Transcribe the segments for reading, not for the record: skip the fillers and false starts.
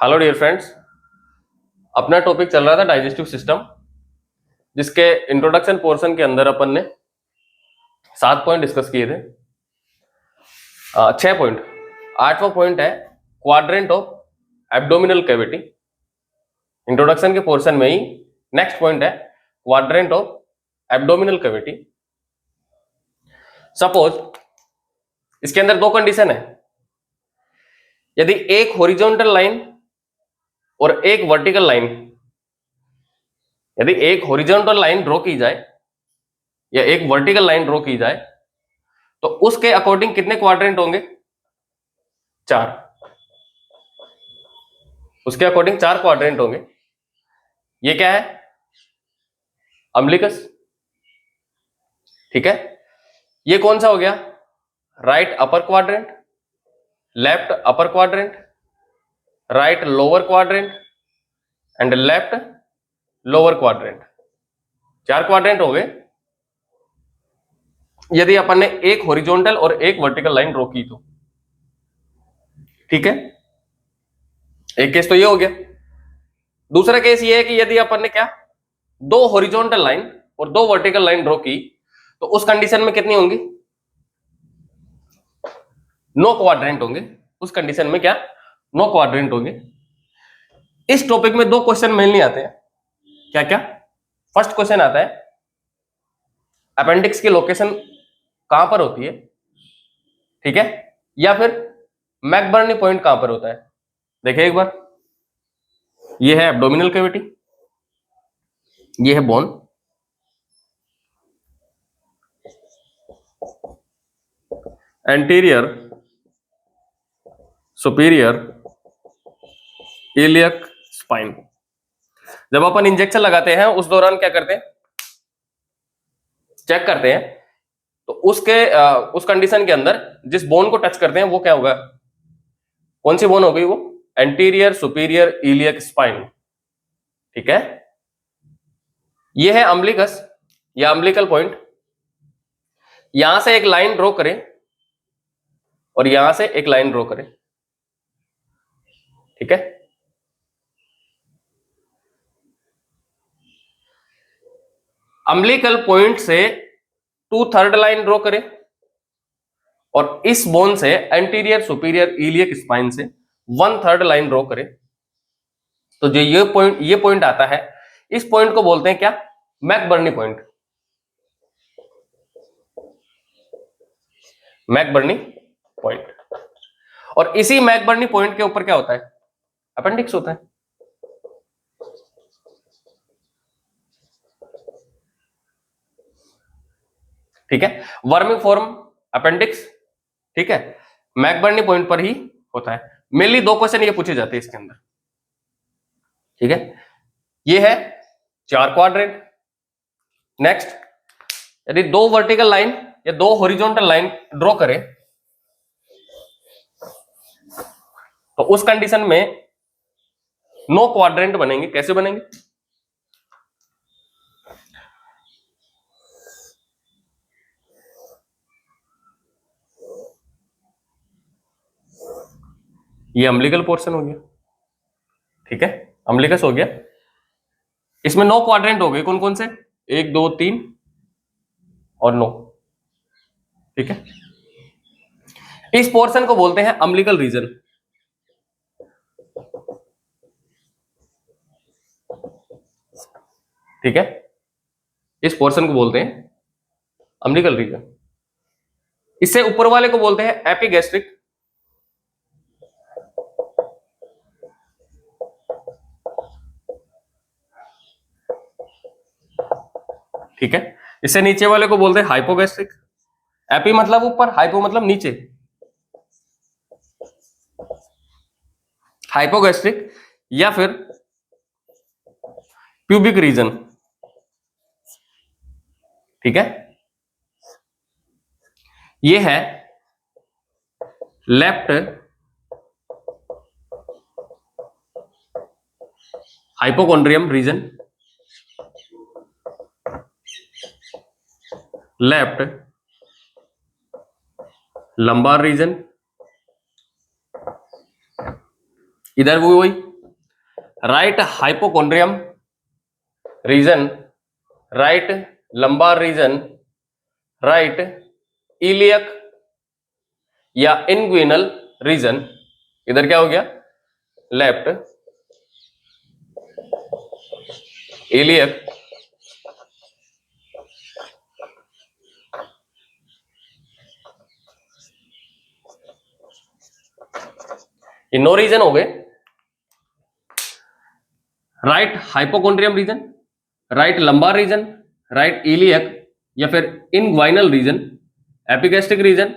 Hello dear friends. अपना topic चल रहा था डाइजेस्टिव सिस्टम, जिसके इंट्रोडक्शन पोर्शन के अंदर अपन ने 7 पॉइंट डिस्कस किए थे। 6 पॉइंट। 8वां पॉइंट है quadrant of abdominal cavity. Introduction के पोर्शन में ही नेक्स्ट पॉइंट है quadrant of abdominal cavity. Suppose इसके अंदर दो कंडीशन है। यदि एक हॉरिजॉन्टल लाइन और एक वर्टिकल लाइन, यदि एक हॉरिजॉन्टल लाइन ड्रॉ की जाए या एक वर्टिकल लाइन ड्रॉ की जाए तो उसके अकॉर्डिंग कितने क्वाड्रेंट होंगे? 4। उसके अकॉर्डिंग 4 क्वाड्रेंट होंगे। ये क्या है? अम्बिलिकस। ठीक है। ये कौन सा हो गया? Right upper quadrant, left upper quadrant, right lower quadrant and left lower quadrant. 4 quadrant हो गए यदि अपन ने एक हॉरिजॉन्टल और एक वर्टिकल लाइन ड्रॉ की तो। ठीक है, एक केस तो ये हो गया। दूसरा केस ये है कि यदि अपन ने क्या, 2 हॉरिजॉन्टल लाइन और 2 वर्टिकल लाइन ड्रॉ की तो उस कंडीशन में कितनी होंगी? 9 क्वाड्रेंट होंगे। उस कंडीशन में क्या, 9 क्वाड्रेंट होंगे। इस टॉपिक में 2 क्वेश्चन मेनली आते हैं। क्या क्या? फर्स्ट क्वेश्चन आता है अपेंडिक्स की लोकेशन कहां पर होती है, ठीक है, या फिर मैकबर्नी पॉइंट कहां पर होता है। देखिए एक बार, ये है एब्डोमिनल कैविटी, ये है bone, anterior superior iliac spine. जब अपन इंजेक्शन लगाते हैं उस दौरान क्या करते हैं, चेक करते हैं, तो उस कंडीशन के अंदर जिस बोन को टच करते हैं वो क्या होगा, कौन सी बोन हो गई वो? Anterior superior iliac spine. ठीक है, ये है अम्बिलिकस या अम्बिलिकल पॉइंट। यहां से एक लाइन ड्रॉ करें और यहां से एक लाइन ड्रॉ करें। ठीक है, अम्बिलिकल पॉइंट से 2/3 लाइन ड्रॉ करें और इस बोन से एंटीरियर सुपीरियर इलियक स्पाइन से 1/3 लाइन ड्रॉ करें। तो जो ये पॉइंट आता है, इस पॉइंट को बोलते हैं क्या? McBurney point. McBurney point. और इसी मैकबर्नी पॉइंट के ऊपर क्या होता है? अपेंडिक्स होता है। ठीक है, वर्मिंग फॉर्म अपेंडिक्स। ठीक है, मैकबर्नी पॉइंट पर ही होता है। मेनली 2 क्वेश्चन ये पूछे जाते हैं इसके अंदर। ठीक है, ये है 4 क्वाड्रेंट। नेक्स्ट, यदि 2 वर्टिकल लाइन या 2 हॉरिजॉन्टल लाइन ड्रॉ करें तो उस कंडीशन में 9 क्वाड्रेंट बनेंगे। कैसे बनेंगे? ये अम्बिलिकल पोर्शन हो गया। ठीक है, अम्बिलिकस हो गया। इसमें 9 क्वाड्रेंट हो गए। कौन कौन से? 1 2 3 और 9। ठीक है, इस पोर्शन को बोलते हैं अम्बिलिकल रीजन। ठीक है, इस पोर्शन को बोलते हैं अम्बिलिकल रीजन। इससे ऊपर वाले को बोलते हैं एपिगैस्ट्रिक। ठीक है, इससे नीचे वाले को बोलते हैं हाइपोगैस्ट्रिक। एपी मतलब ऊपर, हाइपो मतलब नीचे। हाइपोगैस्ट्रिक या फिर प्यूबिक रीजन। ठीक है, ये है left hypochondrium region, left lumbar region, इधर वो वही right hypochondrium region, right lumbar region, right iliac या इंग्विनल रीजन। इधर क्या हो गया, लेफ्ट इलियक ये नो रीजन हो गए। Right hypochondrium region, right lumbar region, right iliac या फिर inguinal region, epigastric region,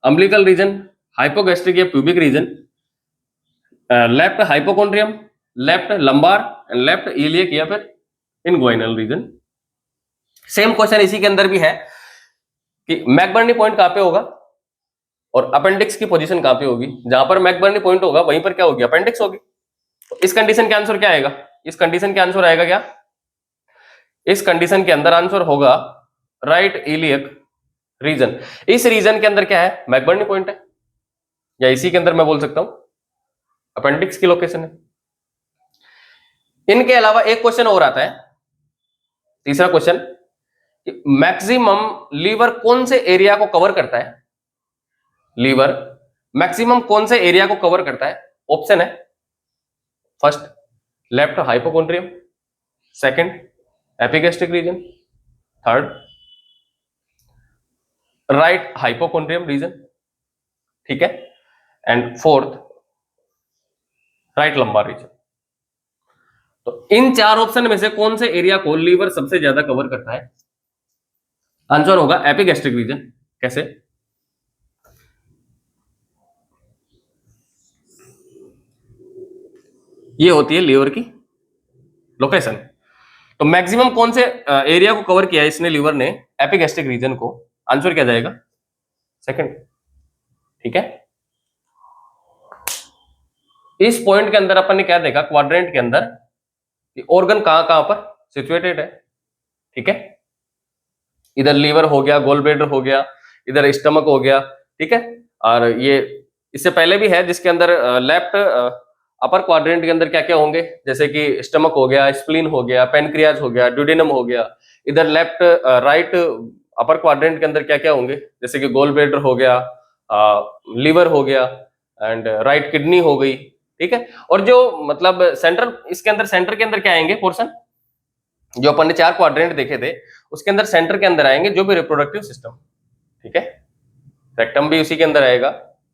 umbilical region, hypogastric या pubic region, left hypochondrium, left lumbar and left iliac या फिर इनग्वाइनल रीजन। सेम क्वेश्चन इसी के अंदर भी है कि मैकबर्नी पॉइंट कहां पे होगा और अपेंडिक्स की पोजीशन कहां पे होगी। जहां पर मैकबर्नी पॉइंट होगा वहीं पर क्या होगी, अपेंडिक्स होगी। तो इस कंडीशन के आंसर क्या आएगा, इस कंडीशन के आंसर आएगा क्या, इस कंडीशन के अंदर आंसर होगा राइट इलियक रीजन। इस रीजन के अंदर क्या है, मैकबर्नी पॉइंट है, या इसी के अंदर मैं बोल सकता हूं अपेंडिक्स की लोकेशन है। इनके अलावा एक क्वेश्चन और आता है, तीसरा क्वेश्चन, मैक्सिमम लीवर कौन से एरिया को कवर करता है, लीवर मैक्सिमम कौन से एरिया को कवर करता है। ऑप्शन है first left hypochondrium, second epigastric region, third right hypochondrium region, ठीक है, and fourth right lumbar region. तो इन चार ऑप्शन में से कौन से एरिया को लीवर सबसे ज्यादा कवर करता है, आंसर होगा एपिगैस्ट्रिक रीजन। कैसे, ये होती है लीवर की लोकेशन। तो मैक्सिमम कौन से एरिया को कवर किया है इसने लीवर ने, एपिगैस्ट्रिक रीजन को, आंसर क्या जाएगा, सेकंड, ठीक है। इस पॉइंट के अंदर अपन ने क्या देखा, क्वाड्रेंट के अंदर ऑर्गन कहां कहां पर सिचुएटेड है, ठीक है। इधर लीवर हो गया, गोल ब्लैडर हो गया, इधर स्टमक हो गया, ठीक है। और ये इससे पहले भी है जिसके अंदर लेफ्ट अपर क्वाड्रेंट के अंदर क्या क्या होंगे, जैसे कि स्टमक हो गया, स्प्लीन हो गया, पेनक्रियाज हो गया, ड्यूडेनम हो गया। इधर लेफ्ट राइट अपर क्वाड्रेंट के अंदर क्या क्या होंगे, जैसे कि गोल ब्लैडर हो गया, लीवर हो गया एंड राइट किडनी हो गई, ठीक है। और जो मतलब सेंट्रल, इसके अंदर सेंटर के अंदर क्या आएंगे पोर्शन, जो अपन ने चार क्वाड्रेंट देखे थे उसके अंदर सेंटर के अंदर आएंगे जो भी रिप्रोडक्टिव सिस्टम, ठीक है। रेक्टम भी उसी के अंदर आएगा,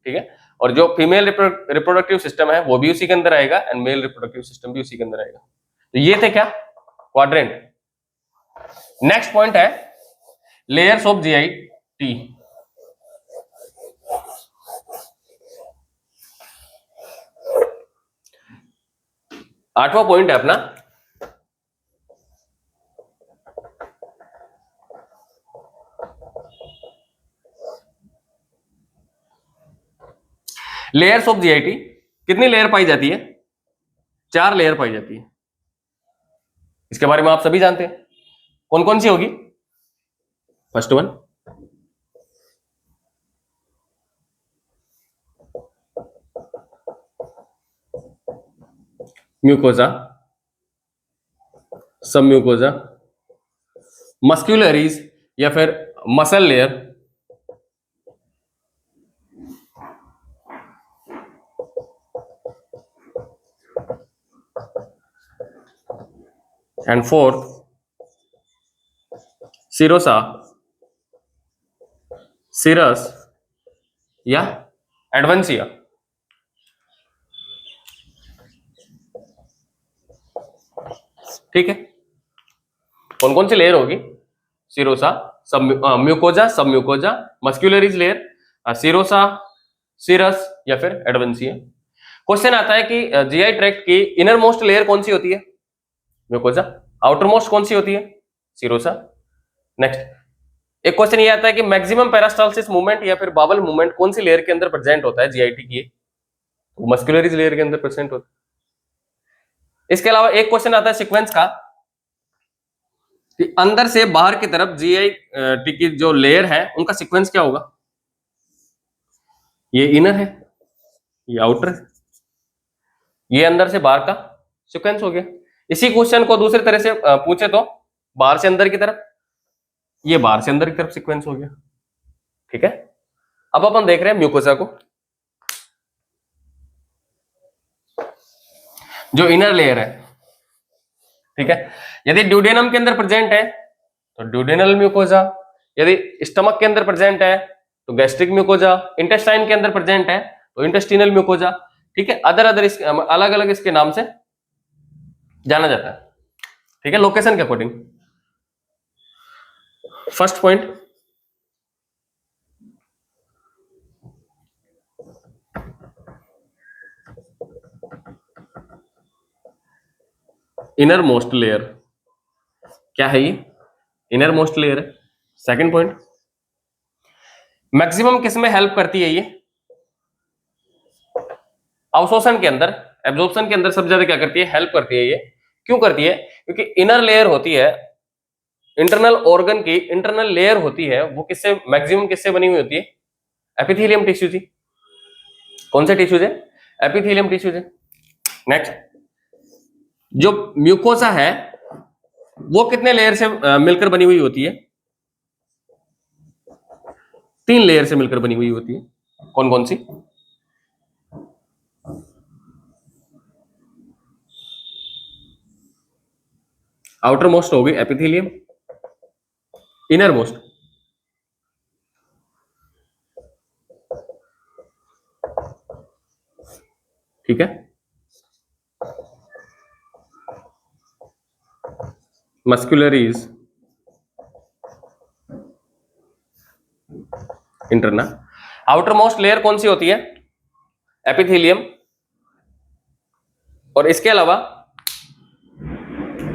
ठीक है। और जो फीमेल रिप्रोडक्टिव सिस्टम है वो भी उसी के अंदर आएगा एंड मेल रिप्रोडक्टिव सिस्टम भी उसी के अंदर आएगा। तो ये थे क्या, क्वाड्रेंट। नेक्स्ट पॉइंट है लेयर्स ऑफ जीआईटी। आठवां पॉइंट है अपना लेयर्स ऑफ जीआईटी। कितनी लेयर पाई जाती है, 4 लेयर पाई जाती है। इसके बारे में आप सभी जानते हैं, कौन कौन सी होगी। First one mucosa, sub mucosa, muscularis या फिर muscle layer, and fourth serosa, serous या एडवेंसिया। ठीक है, कौन कौन सी लेयर होगी, serosa, sub mucosa, sub mucosa, muscularis layer, serosa, serous या फिर एडवेंसिया। क्वेश्चन आता है कि जीआई ट्रैक्ट की इनर मोस्ट लेयर कौन सी होती है, म्यूकोजा। आउटर मोस्ट कौन सी होती है, सिरोसा। नेक्स्ट एक क्वेश्चन ये आता है कि मैक्सिमम पेरास्टालसिस मूवमेंट या फिर बाबल मूवमेंट कौन सी लेयर के अंदर प्रेजेंट होता है जीआईटी की, तो मस्क्यूलरीज लेयर के अंदर प्रेजेंट होता है। इसके अलावा एक क्वेश्चन आता है सीक्वेंस का कि अंदर से बाहर की तरफ जीआईटी की जो लेयर है उनका सीक्वेंस क्या होगा। ये इनर है, ये आउटर है, ये अंदर से बाहर का सीक्वेंस हो गया। इसी क्वेश्चन को दूसरी तरह से पूछे तो बाहर से अंदर की तरफ, ये बाहर से अंदर की तरफ सीक्वेंस हो गया। ठीक है, अब अपन देख रहे हैं म्यूकोसा को। जो इनर लेयर है, ठीक है, यदि ड्यूडेनम के अंदर प्रेजेंट है तो ड्यूडेनल म्यूकोजा, यदि स्टमक के अंदर प्रेजेंट है तो गैस्ट्रिक म्यूकोजा, इंटेस्टाइन के अंदर प्रेजेंट है तो इंटेस्टिनल म्यूकोजा। ठीक है, अदर अदर अलग अलग इसके नाम से जाना जाता है। ठीक है, लोकेशन के according. First point, inner most layer, क्या है ये? इनर मोस्ट लेयर है। सेकंड पॉइंट, मैक्सिमम किस में हेल्प करती है ये? अवशोषण के अंदर, एब्जॉर्प्शन के अंदर सबसे ज्यादा क्या करती है? हेल्प करती है ये। क्यों करती है? क्योंकि इनर लेयर होती है, इंटरनल ऑर्गन की इंटरनल लेयर होती है, वो किससे, मैक्सिमम किससे बनी हुई होती है? एपिथेलियम टिश्यू जी। कौन से टिश्यूज है? एपिथेलियम टिश्यूज है। नेक्स्ट, जो म्यूकोसा है वो कितने लेयर से मिलकर बनी हुई होती है? 3 लेयर से मिलकर बनी हुई होती है। कौन कौन सी? आउटर मोस्ट होगी एपिथेलियम, इनर मोस्ट ठीक है, muscularis interna. Outer most layer कौन सी होती है? एपिथेलियम। और इसके अलावा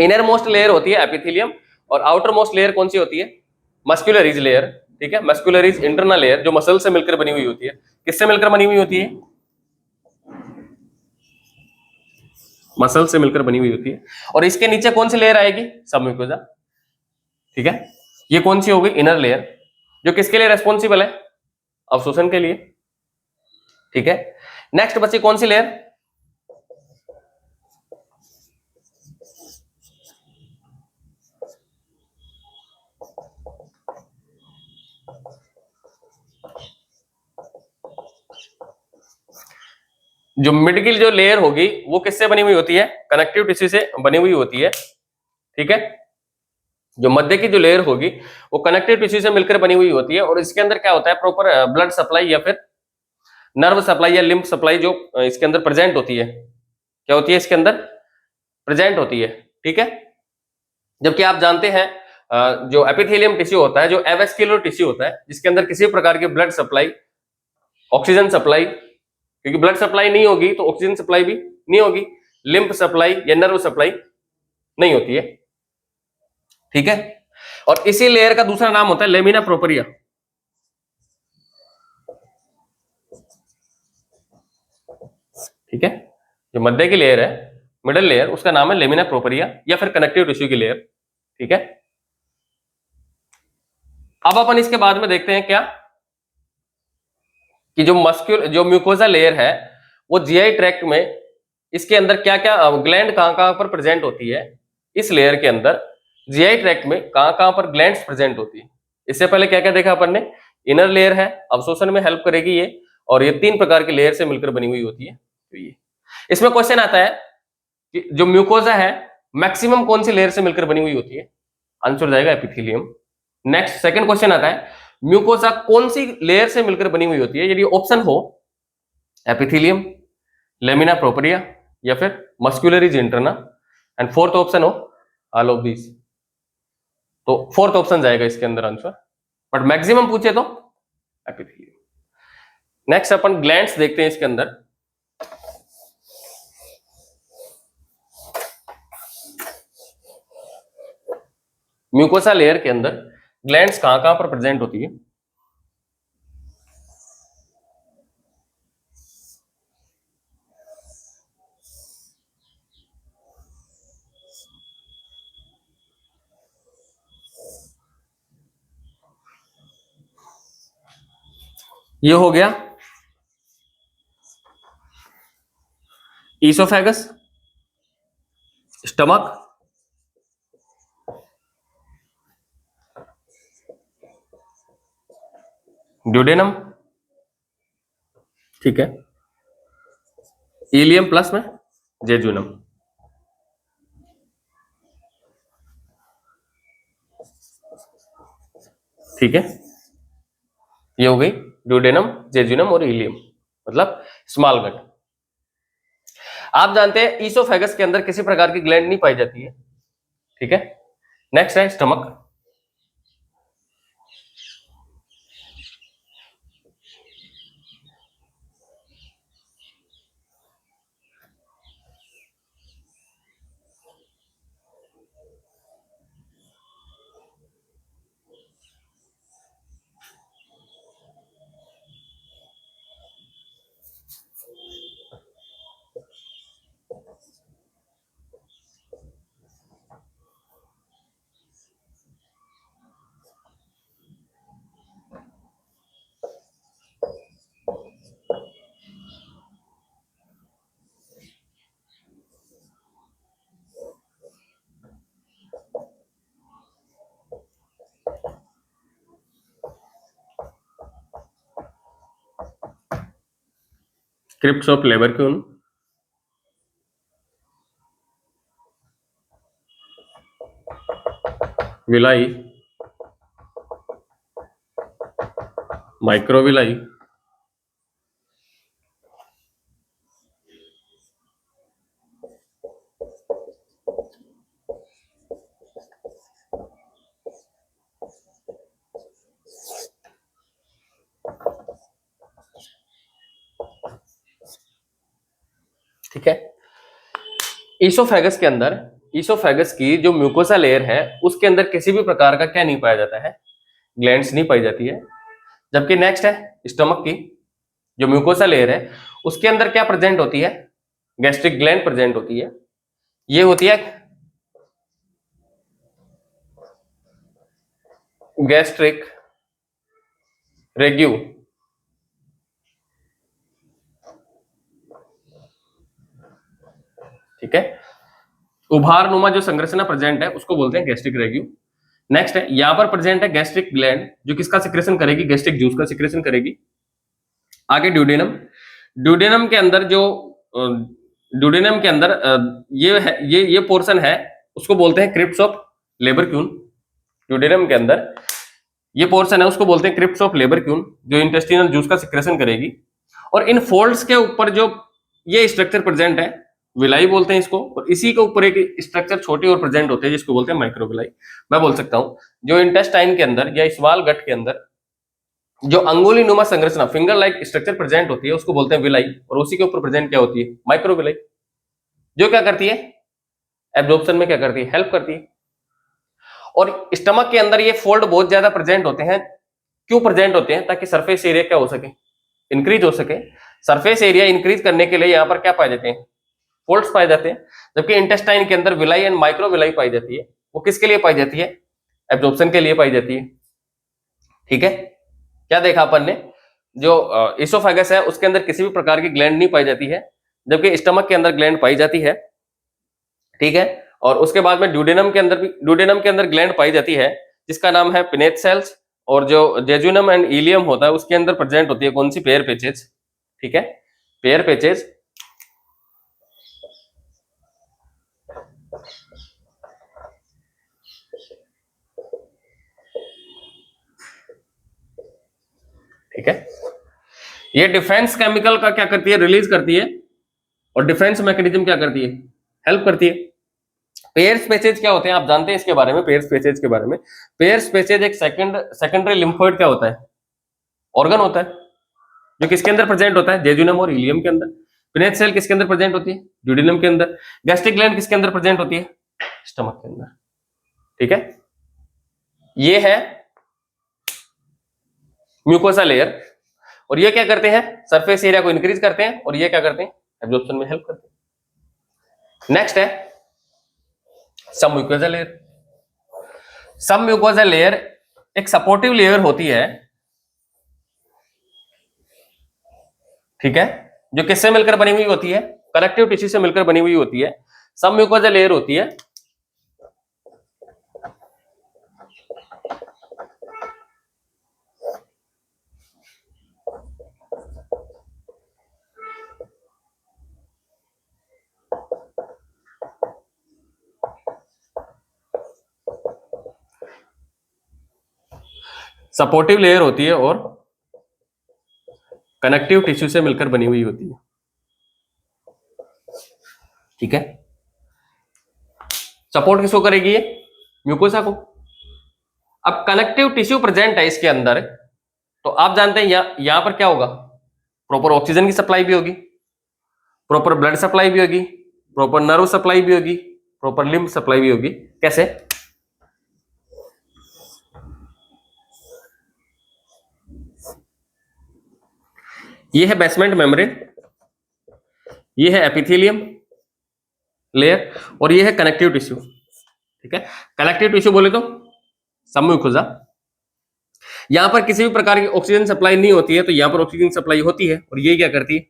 इनर मोस्ट लेयर होती है एपिथेलियम, और आउटर मोस्ट लेयर कौन सी होती है? Muscularis layer. ठीक है, मस्कुलरीज इंटरनल लेयर जो मसल से मिलकर बनी हुई होती है। किससे मिलकर बनी हुई होती है? मसल से मिलकर बनी हुई होती है। और इसके नीचे कौन सी लेयर आएगी? सबम्यूकोसा। ठीक है, ये कौन सी होगी? इनर लेयर, जो किसके लिए रेस्पॉन्सिबल है? अवशोषण के लिए। ठीक है, नेक्स्ट बची कौन सी लेयर? जो मिडगिल जो लेयर होगी वो किससे बनी हुई होती है? कनेक्टिव टिश्यू से बनी हुई होती है। ठीक है, जो मध्य की जो लेयर होगी वो कनेक्टिव टिश्यू से मिलकर बनी हुई होती है। और इसके अंदर क्या होता है? प्रॉपर ब्लड सप्लाई या फिर नर्व सप्लाई या लिम्फ सप्लाई जो इसके अंदर प्रेजेंट होती है। क्या होती है? इसके अंदर प्रेजेंट होती है। ठीक है, जबकि आप जानते हैं जो एपिथेलियम टिश्यू होता है, जो एवेस्क्युलर टिश्यू होता है, जिसके अंदर किसी प्रकार की ब्लड सप्लाई, ऑक्सीजन सप्लाई, क्योंकि ब्लड सप्लाई नहीं होगी तो ऑक्सीजन सप्लाई भी नहीं होगी, लिम्फ सप्लाई या नर्व सप्लाई नहीं होती है। ठीक है, और इसी लेयर का दूसरा नाम होता है लेमिना प्रोपरिया। ठीक है, जो मध्य की लेयर है, मिडल लेयर, उसका नाम है लेमिना प्रोपरिया या फिर कनेक्टिव टिश्यू की लेयर। ठीक है, अब अपन इसके बाद में देखते हैं क्या कि जो म्यूकोसा लेयर है वो जीआई ट्रैक्ट में, इसके अंदर क्या क्या ग्लैंड कहां कहां पर प्रेजेंट होती है? इस लेयर के अंदर जीआई ट्रैक्ट में कहां कहां पर ग्लैंड्स प्रेजेंट होती है? इससे पहले क्या क्या देखा अपन ने? इनर लेयर है, अवशोषण में हेल्प करेगी ये, और ये 3 प्रकार की लेयर से मिलकर बनी हुई होती है। तो ये इसमें क्वेश्चन आता है कि जो म्यूकोसा है मैक्सिमम कौन सी लेयर से मिलकर बनी हुई होती है? आंसर जाएगा एपिथेलियम। नेक्स्ट सेकंड क्वेश्चन आता है, म्यूकोसा कौन सी लेयर से मिलकर बनी हुई होती है? यदि ऑप्शन हो एपिथेलियम, लेमिना प्रोपरिया या फिर muscularis interna, and fourth option हो ऑल ऑफ दीज, तो फोर्थ ऑप्शन जाएगा इसके अंदर आंसर, बट मैक्सिमम पूछे तो एपिथेलियम। नेक्स्ट अपन ग्लैंड्स देखते हैं इसके अंदर। म्यूकोसा लेयर के अंदर ग्लैंड्स कहां कहां पर प्रेजेंट होती है? ये हो गया ईसोफेगस, स्टमक, ड्यूडेनम, ठीक है, इलियम प्लस में जेजुनम, ठीक है, ये हो गई ड्यूडेनम, जेजुनम और इलियम, मतलब स्मॉल गट। आप जानते हैं ईसोफेगस के अंदर किसी प्रकार की ग्लैंड नहीं पाई जाती है, ठीक है। नेक्स्ट है stomach. Crypts of Lieberkuhn, villi, microvilli, ठीक है। ईसोफेगस के अंदर, ईसोफेगस की जो म्यूकोसा लेयर है उसके अंदर किसी भी प्रकार का क्या नहीं पाया जाता है, ग्लैंड्स नहीं पाई जाती है। जबकि नेक्स्ट है स्टमक की जो म्यूकोसा लेयर है उसके अंदर क्या प्रेजेंट होती है, गैस्ट्रिक ग्लैंड प्रेजेंट होती है। ये होती है गैस्ट्रिक रेग्यू, ठीक है। उभार नुमा जो संरचना प्रेजेंट है उसको बोलते हैं गैस्ट्रिक रेग्यू। नेक्स्ट है यहां पर प्रेजेंट है गैस्ट्रिक ग्लैंड जो किसका सिक्रेशन करेगी, गैस्ट्रिक जूस का सिक्रेशन करेगी। आगे ड्यूडेनम, ड्यूडेनम के अंदर जो ड्यूडेनम के अंदर ये है, ये पोर्शन है उसको बोलते हैं क्रिप्स ऑफ लेबरक्यून। ड्यूडेनम के अंदर ये पोर्शन है उसको बोलते हैं क्रिप्स ऑफ लेबरक्यून जो इंटेस्टिनल जूस का सिक्रेशन करेगी। और इन फोल्ड्स के ऊपर जो ये स्ट्रक्चर प्रेजेंट है विलाई बोलते हैं इसको, और इसी के ऊपर एक स्ट्रक्चर छोटी और प्रेजेंट होते हैं जिसको बोलते हैं माइक्रोविलाई। मैं बोल सकता हूं जो इंटेस्टाइन के अंदर या स्मॉल गट के अंदर जो अंगुली नुमा संरचना फिंगर लाइक स्ट्रक्चर प्रेजेंट होती है उसको बोलते हैं विलाई, और उसी के ऊपर प्रेजेंट क्या होती है, माइक्रोविलाई, जो क्या करती है एब्जॉर्प्शन में क्या करती है, हेल्प करती है। और स्टमक के अंदर ये फोल्ड बहुत ज्यादा प्रेजेंट होते हैं, क्यों प्रेजेंट होते हैं, ताकि सरफेस एरिया क्या हो सके, इंक्रीज हो सके। सरफेस एरिया इंक्रीज करने के लिए यहाँ पर क्या पाए जाते हैं, फोल्ड्स पाए जाते हैं। जबकि इंटेस्टाइन के अंदर विलाई एंड माइक्रोविलाई पाई जाती है, वो किसके लिए पाई जाती है, एब्जॉर्प्शन के लिए पाई जाती है, ठीक है। क्या देखा अपन ने, जो इसोफेगस है उसके अंदर किसी भी प्रकार की ग्लैंड नहीं पाई जाती है, जबकि स्टमक के अंदर ग्लैंड पाई जाती है, ठीक है। और उसके बाद में ड्यूडेनम के अंदर भी, ड्यूडेनम के अंदर ग्लैंड पाई जाती है जिसका नाम है पिनेट सेल्स, और जो जेजुनम एंड इलियम होता है उसके अंदर प्रेजेंट होती है कौन सी, पेयर पेचेज, ठीक है, पेयर पेचेज। ठीक है, ये डिफेंस केमिकल का क्या करती है, रिलीज करती है, और डिफेंस मैकेनिज्म क्या करती है, हेल्प करती है। पेयर स्पेसेज क्या होते हैं आप जानते हैं इसके बारे में, पेयर स्पेसेज के बारे में। पेयर स्पेसेज एक सेकेंडरी लिम्फोइड क्या होता है, ऑर्गन होता है, जो किसके अंदर प्रेजेंट होता है, जेजुनम और इलियम के अंदर। पिनेट सेल किसके अंदर प्रेजेंट होती है, ड्यूडेनम के अंदर। गैस्ट्रिक ग्लैंड किसके अंदर प्रेजेंट होती है, स्टमक के अंदर, ठीक है। ये है म्यूकोसा लेयर, और ये क्या करते हैं, सरफेस एरिया को इंक्रीज करते हैं, और ये क्या करते हैं, एब्जॉर्प्शन में हेल्प करते हैं। नेक्स्ट है सब म्यूकोसा लेयर। सब म्यूकोसा लेयर एक सपोर्टिव लेयर होती है, ठीक है, जो किससे मिलकर बनी हुई होती है, कनेक्टिव टिश्यू से मिलकर बनी हुई होती है। सब म्यूकोजा लेयर होती है सपोर्टिव लेयर होती है और कनेक्टिव टिश्यू से मिलकर बनी हुई होती है। ठीक है, सपोर्ट किसको करेगी ये? म्यूकोसा को। अब कनेक्टिव टिश्यू प्रेजेंट है इसके अंदर, तो आप जानते हैं यहां पर क्या होगा, प्रॉपर ऑक्सीजन की सप्लाई भी होगी, प्रॉपर ब्लड सप्लाई भी होगी, प्रॉपर नर्व सप्लाई भी होगी, प्रॉपर लिम्फ सप्लाई भी होगी। कैसे? ये है बेसमेंट मेम्ब्रेन, ये है एपिथेलियम लेयर और ये है कनेक्टिव टिश्यू। ठीक है, कनेक्टिव टिश्यू बोले तो सम्मुखुजा। यहां पर किसी भी प्रकार की ऑक्सीजन सप्लाई नहीं होती है, तो यहां पर ऑक्सीजन सप्लाई होती है और ये क्या करती है,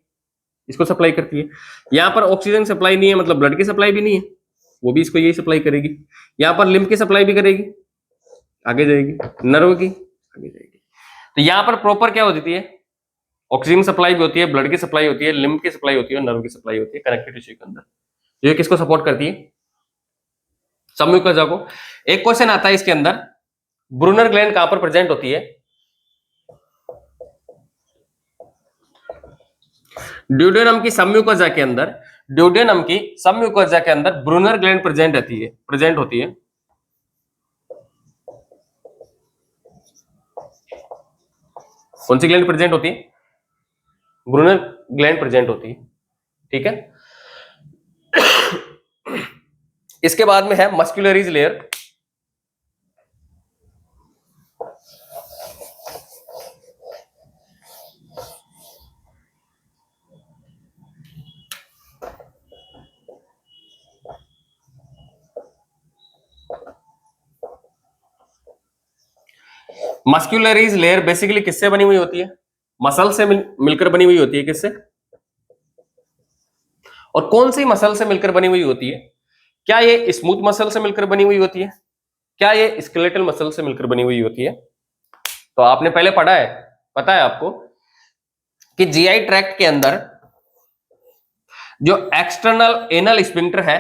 इसको सप्लाई करती है। यहां पर ऑक्सीजन सप्लाई नहीं है, मतलब ब्लड की सप्लाई भी नहीं है, वो भी इसको यही सप्लाई करेगी। यहां पर लिम्फ की सप्लाई भी करेगी, आगे जाएगी, नर्व की आगे जाएगी। तो यहां पर प्रॉपर क्या होती है, ऑक्सीजन सप्लाई भी होती है, ब्लड की सप्लाई होती है, लिम्फ की सप्लाई होती है और नर्व की सप्लाई होती है कनेक्टिव टिश्यू के अंदर। ये किसको सपोर्ट करती है? सम्मुखजा को। एक क्वेश्चन आता है इसके अंदर, ब्रूनर ग्लैंड कहां पर प्रेजेंट होती है? ड्यूडेनम की सम्मुखजा के अंदर, ड्यूडेनम की सम्मुखजा के अंदर ब्रूनर ग्लैंड प्रेजेंट होती है। कौन सी ग्लैंड प्रेजेंट होती है? ब्रूनर ग्लैंड प्रेजेंट होती है। ठीक है, इसके बाद में है muscularis layer. Muscularis layer basically किससे बनी हुई होती है? मसल से मिलकर बनी हुई होती है। किससे? और कौन सी मसल से मिलकर बनी हुई होती है? क्या ये स्मूथ मसल से मिलकर बनी हुई होती है? क्या ये स्केलेटल मसल से मिलकर बनी हुई होती है? तो आपने पहले पढ़ा है, पता है आपको कि जीआई ट्रैक्ट के अंदर जो एक्सटर्नल एनल स्फिंक्टर है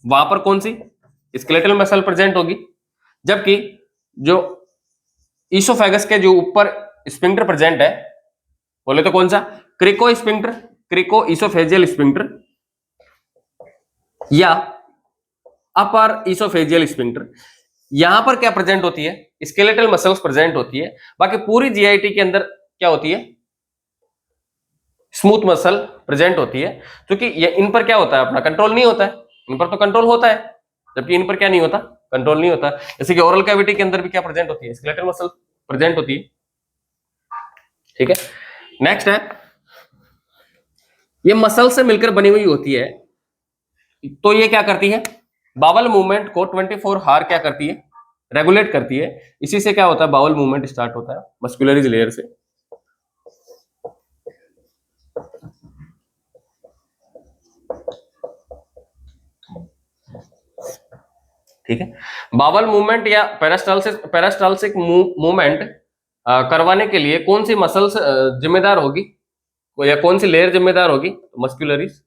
वहां पर कौन सी स्केलेटल मसल प्रेजेंट होगी, जबकि जो ईसोफेगस के जो ऊपर स्फिंक्टर प्रेजेंट है बोले तो कौन सा? Crico sphincter, crico oesophageal sphincter या अपर ईसोफेजियल स्फिंक्टर। यहां पर क्या प्रेजेंट होती है? स्केलेटल मसल्स प्रेजेंट होती है। बाकी पूरी जीआईटी के अंदर क्या होती है? स्मूथ मसल प्रेजेंट होती है, क्योंकि ये इन पर क्या होता है, अपना कंट्रोल नहीं होता है। इन पर तो कंट्रोल होता है, जबकि इन पर क्या नहीं होता, कंट्रोल नहीं होता। जैसे कि ओरल कैविटी के अंदर भी क्या प्रेजेंट होती है? स्केलेटल मसल प्रेजेंट होती है। ठीक है, नेक्स्ट है, ये मसल से मिलकर बनी हुई होती है, तो ये क्या करती है? बावल मूवमेंट को 24 हार क्या करती है? रेगुलेट करती है। इसी से क्या होता है? बावल मूवमेंट स्टार्ट होता है मस्कुलरीज लेयर से। ठीक है, बावल मूवमेंट या पेरास्टालसिक मूवमेंट करवाने के लिए कौन सी मसल्स जिम्मेदार होगी, या कौन सी लेयर जिम्मेदार होगी? तो मस्कुलरीज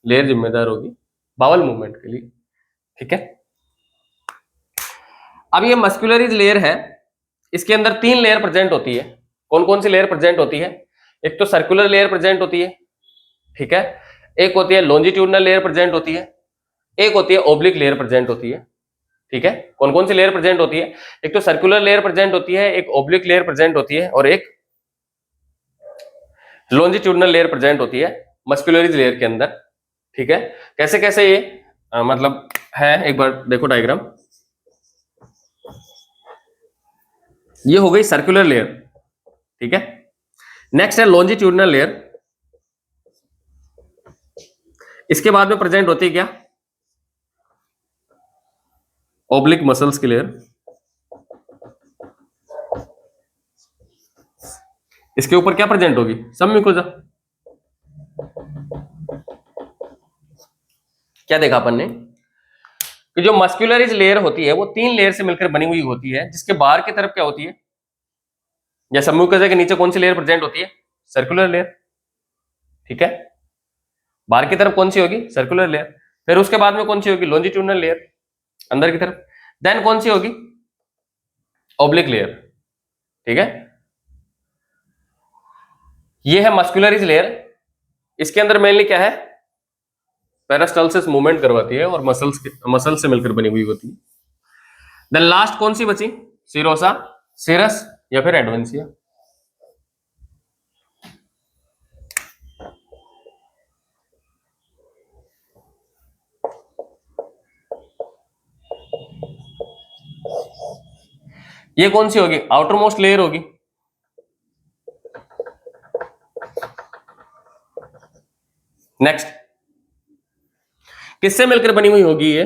लेयर जिम्मेदार होगी बावल मूवमेंट के लिए। ठीक है, अब ये मस्कुलरीज लेयर है, इसके अंदर 3 लेयर प्रेजेंट होती है। कौन कौन सी लेयर प्रेजेंट होती है? एक तो सर्कुलर लेयर प्रेजेंट होती है, ठीक है, एक होती है लॉन्जिट्यूडनल लेयर प्रेजेंट होती है, एक होती है ओब्लिक लेयर प्रेजेंट होती है। ठीक है, कौन कौन सी लेयर प्रेजेंट होती है? एक तो सर्कुलर लेयर प्रेजेंट होती है, एक ओब्लिक लेयर प्रेजेंट होती है और एक लॉन्जिट्यूडनल लेयर प्रेजेंट होती है मस्कुलरीज लेयर के अंदर। ठीक है, कैसे कैसे ये मतलब है, एक बार देखो डायग्राम। ये हो गई सर्कुलर लेयर। ठीक है, नेक्स्ट है लॉन्जिट्यूडनल लेयर। इसके बाद में प्रेजेंट होती है क्या? ओब्लिक मसल्स की लेयर। इसके ऊपर क्या प्रेजेंट होगी? सम्मुखजा। क्या देखा अपन ने? कि जो मस्कुलरिज लेयर होती है वो 3 लेयर से मिलकर बनी हुई होती है, जिसके बाहर की तरफ क्या होती है, जैसे म्यूकोसा के नीचे कौन सी लेयर प्रेजेंट होती है, सर्कुलर लेयर, ठीक है। बाहर की तरफ कौन सी होगी, सर्कुलर लेयर। फिर उसके बाद में कौन सी होगी, लॉन्जिट्यूडनल लेयर अंदर की तरफ। देन कौन सी होगी, ऑब्लिक लेयर, ठीक है। ये है मस्कुलरिज लेयर। इसके अंदर मेनली क्या है, पेरिस्टालसिस मूवमेंट करवाती है और मसल्स से मिलकर बनी हुई होती है। देन लास्ट कौन सी बची, सीरोसा, सिरस या फिर एडवेंसिया। ये कौन सी होगी, आउटर मोस्ट लेयर होगी। नेक्स्ट किससे मिलकर बनी हुई होगी ये,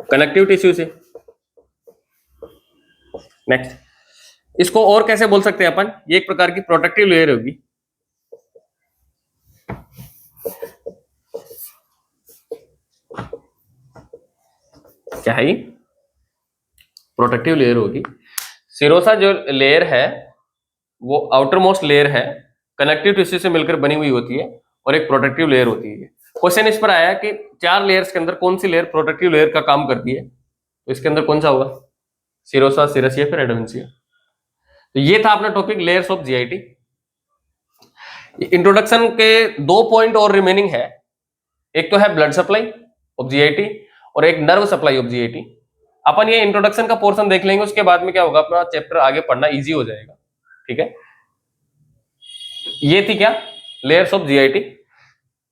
कनेक्टिव टिश्यू से। नेक्स्ट इसको और कैसे बोल सकते हैं अपन, ये एक प्रकार की प्रोटेक्टिव लेयर होगी। क्या है ये, प्रोटेक्टिव लेयर होगी। सिरोसा जो लेयर है वो आउटर मोस्ट लेयर है, कनेक्टिव टिश्यू से मिलकर बनी हुई होती है और एक प्रोटेक्टिव लेयर होती है। क्वेश्चन इस पर आया कि 4 लेयर्स के अंदर कौन सी लेयर प्रोटेक्टिव लेयर का काम करती है, तो इसके अंदर कौन सा होगा, सिरोसा, सिरस या फिर एडवेंसिया। तो ये था अपना topic layers of GIT. Introduction के 2 पॉइंट और रिमेनिंग है। एक तो है ब्लड सप्लाई ऑफ जीआईटी और एक नर्व सप्लाई ऑफ जीआईटी। अपन ये इंट्रोडक्शन का पोर्शन देख लेंगे, उसके बाद में क्या होगा, अपना चैप्टर आगे पढ़ना इजी हो जाएगा, ठीक है। ये थी क्या, layers of GIT.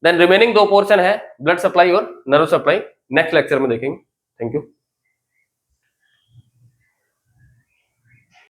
Then remaining 2 portion है ब्लड सप्लाई और नर्व सप्लाई, नेक्स्ट लेक्चर में देखेंगे। Thank you.